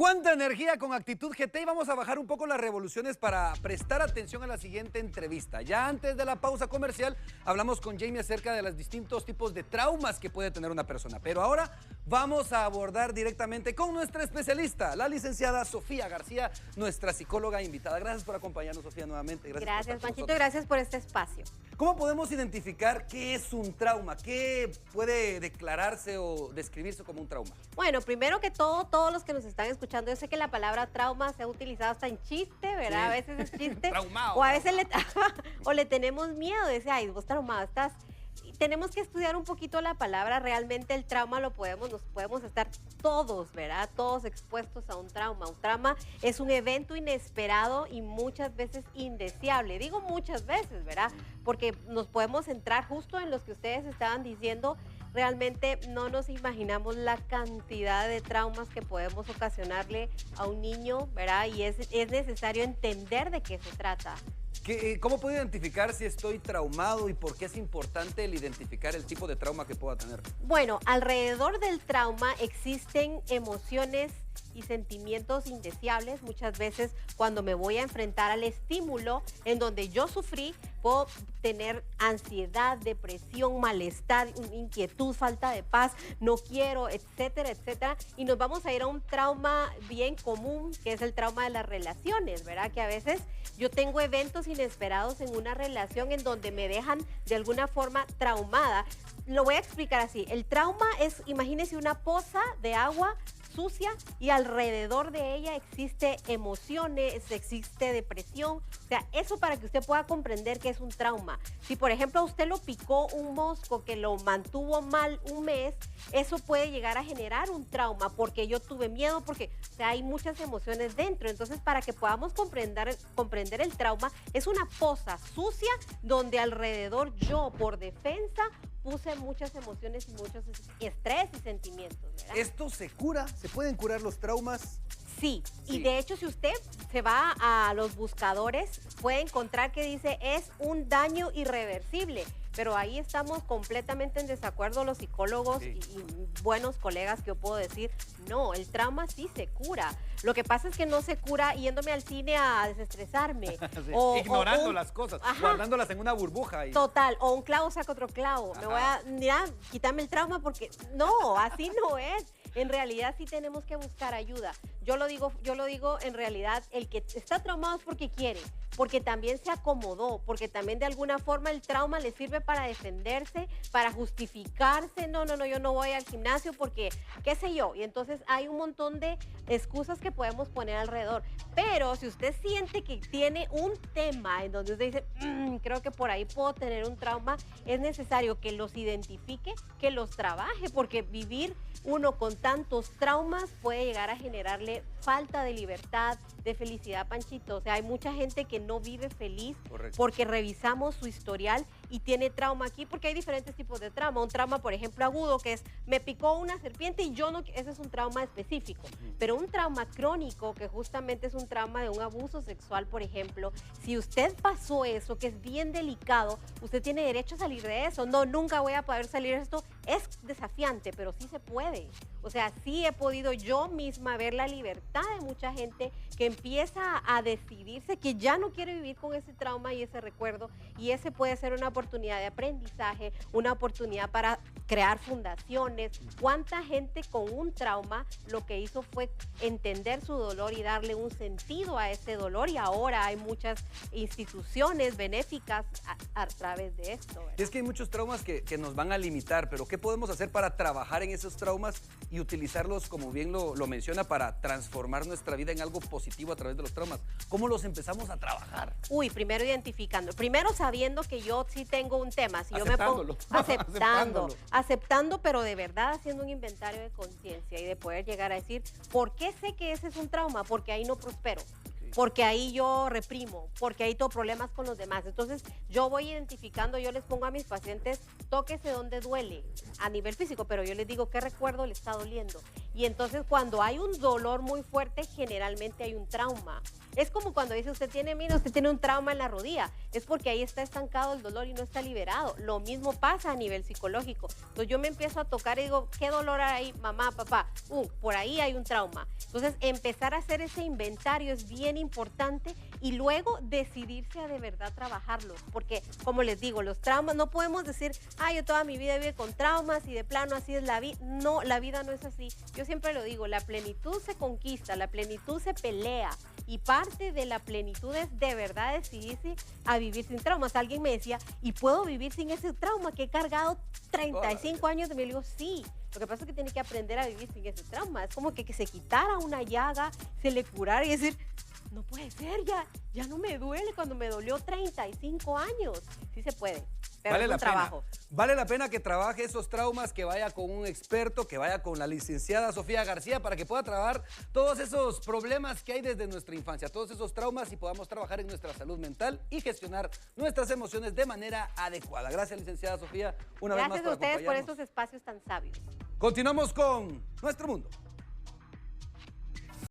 cuánta energía con Actitud GT y vamos a bajar un poco las revoluciones para prestar atención a la siguiente entrevista. Ya antes de la pausa comercial hablamos con Jamie acerca de los distintos tipos de traumas que puede tener una persona. Pero ahora vamos a abordar directamente con nuestra especialista, la licenciada Sofía García, nuestra psicóloga invitada. Gracias por acompañarnos, Sofía, nuevamente. Gracias Panchito, gracias por este espacio. ¿Cómo podemos identificar qué es un trauma? ¿Qué puede declararse o describirse como un trauma? Bueno, primero que todo, todos los que nos están escuchando, yo sé que la palabra trauma se ha utilizado hasta en chiste, ¿verdad? Sí. A veces es chiste. Traumado. O a veces le tenemos miedo, dice, ay, vos traumado estás. Tenemos que estudiar un poquito la palabra, realmente el trauma nos podemos estar todos, ¿verdad? Todos expuestos a un trauma. Un trauma es un evento inesperado y muchas veces indeseable. Digo muchas veces, ¿verdad? Porque nos podemos centrar justo en los que ustedes estaban diciendo. Realmente no nos imaginamos la cantidad de traumas que podemos ocasionarle a un niño, ¿verdad? Y es necesario entender de qué se trata. ¿Cómo puedo identificar si estoy traumado y por qué es importante el identificar el tipo de trauma que pueda tener? Bueno, alrededor del trauma existen emociones y sentimientos indeseables. Muchas veces cuando me voy a enfrentar al estímulo en donde yo sufrí, puedo tener ansiedad, depresión, malestar, inquietud, falta de paz, no quiero, etcétera, etcétera. Y nos vamos a ir a un trauma bien común, que es el trauma de las relaciones, ¿verdad? Que a veces yo tengo eventos inesperados en una relación en donde me dejan de alguna forma traumada. Lo voy a explicar así. El trauma es, imagínense una poza de agua sucia y alrededor de ella existe emociones, existe depresión. O sea, eso para que usted pueda comprender que es un trauma. Si por ejemplo a usted lo picó un mosco que lo mantuvo mal un mes, eso puede llegar a generar un trauma porque yo tuve miedo, porque o sea, hay muchas emociones dentro. Entonces, para que podamos comprender el trauma, es una poza sucia donde alrededor yo, por defensa, puse muchas emociones y muchos estrés y sentimientos, ¿verdad? ¿Esto se cura? ¿Se pueden curar los traumas? Sí, y de hecho si usted se va a los buscadores puede encontrar que dice es un daño irreversible, pero ahí estamos completamente en desacuerdo los psicólogos y buenos colegas que yo puedo decir, no, el trauma sí se cura. Lo que pasa es que no se cura yéndome al cine a desestresarme. Sí. Ignorando las cosas, guardándolas en una burbuja. Total, o un clavo saca otro clavo. Me voy a, mira, quítame el trauma porque no, así no es. En realidad sí tenemos que buscar ayuda. Yo lo digo, en realidad el que está traumado es porque quiere, porque también se acomodó, porque también de alguna forma el trauma le sirve para defenderse, para justificarse. No, yo no voy al gimnasio porque, qué sé yo. Y entonces hay un montón de excusas que podemos poner alrededor. Pero si usted siente que tiene un tema en donde usted dice, creo que por ahí puedo tener un trauma, es necesario que los identifique, que los trabaje, porque vivir uno con tantos traumas puede llegar a generarle falta de libertad, de felicidad, Panchito. O sea, hay mucha gente que no vive feliz. Correcto. Porque revisamos su historial y tiene trauma aquí, porque hay diferentes tipos de trauma. Un trauma, por ejemplo, agudo, que es, me picó una serpiente y yo no, ese es un trauma específico. Pero un trauma crónico, que justamente es un trauma de un abuso sexual, por ejemplo, si usted pasó eso, que es bien delicado, usted tiene derecho a salir de eso. No, nunca voy a poder salir de esto. Es desafiante, pero sí se puede. O sea, sí he podido yo misma ver la libertad de mucha gente que empieza a decidirse que ya no quiere vivir con ese trauma y ese recuerdo, y ese puede ser una oportunidad de aprendizaje, una oportunidad para crear fundaciones. ¿Cuánta gente con un trauma lo que hizo fue entender su dolor y darle un sentido a ese dolor? Y ahora hay muchas instituciones benéficas a través de esto, ¿verdad? Es que hay muchos traumas que nos van a limitar, pero ¿qué podemos hacer para trabajar en esos traumas y utilizarlos, como bien lo menciona, para transformar nuestra vida en algo positivo a través de los traumas? ¿Cómo los empezamos a trabajar? Primero identificando, primero sabiendo que yo sí tengo un tema. Si yo me pongo aceptando, pero de verdad haciendo un inventario de conciencia y de poder llegar a decir, ¿por qué sé que ese es un trauma? Porque ahí no prospero. Porque ahí yo reprimo, porque ahí tengo problemas con los demás. Entonces yo voy identificando, yo les pongo a mis pacientes, tóquese donde duele a nivel físico, pero yo les digo qué recuerdo le está doliendo. Y entonces cuando hay un dolor muy fuerte, generalmente hay un trauma. Es como cuando dice usted mira, usted tiene un trauma en la rodilla, es porque ahí está estancado el dolor y no está liberado. Lo mismo pasa a nivel psicológico. Entonces yo me empiezo a tocar y digo, ¿qué dolor hay ahí, mamá, papá? Por ahí hay un trauma. Entonces empezar a hacer ese inventario es bien importante y luego decidirse a de verdad trabajarlos, porque como les digo, los traumas, no podemos decir, yo toda mi vida vivo con traumas y de plano así es la vida. No, la vida no es así. Yo siempre lo digo, la plenitud se conquista, la plenitud se pelea y parte de la plenitud es de verdad decidirse a vivir sin traumas. Alguien me decía, ¿y puedo vivir sin ese trauma que he cargado 35 años de mí? Le digo, sí. Lo que pasa es que tiene que aprender a vivir sin ese trauma. Es como que se quitara una llaga, se le curara y decir, no puede ser, ya no me duele cuando me dolió 35 años. Sí se puede, pero Vale es la un pena. trabajo. Vale la pena que trabaje esos traumas, que vaya con un experto, que vaya con la licenciada Sofía García para que pueda trabajar todos esos problemas que hay desde nuestra infancia, todos esos traumas y podamos trabajar en nuestra salud mental y gestionar nuestras emociones de manera adecuada. Gracias, licenciada Sofía, una vez más por Gracias a ustedes por acompañarnos. estos espacios tan sabios. Continuamos con Nuestro Mundo.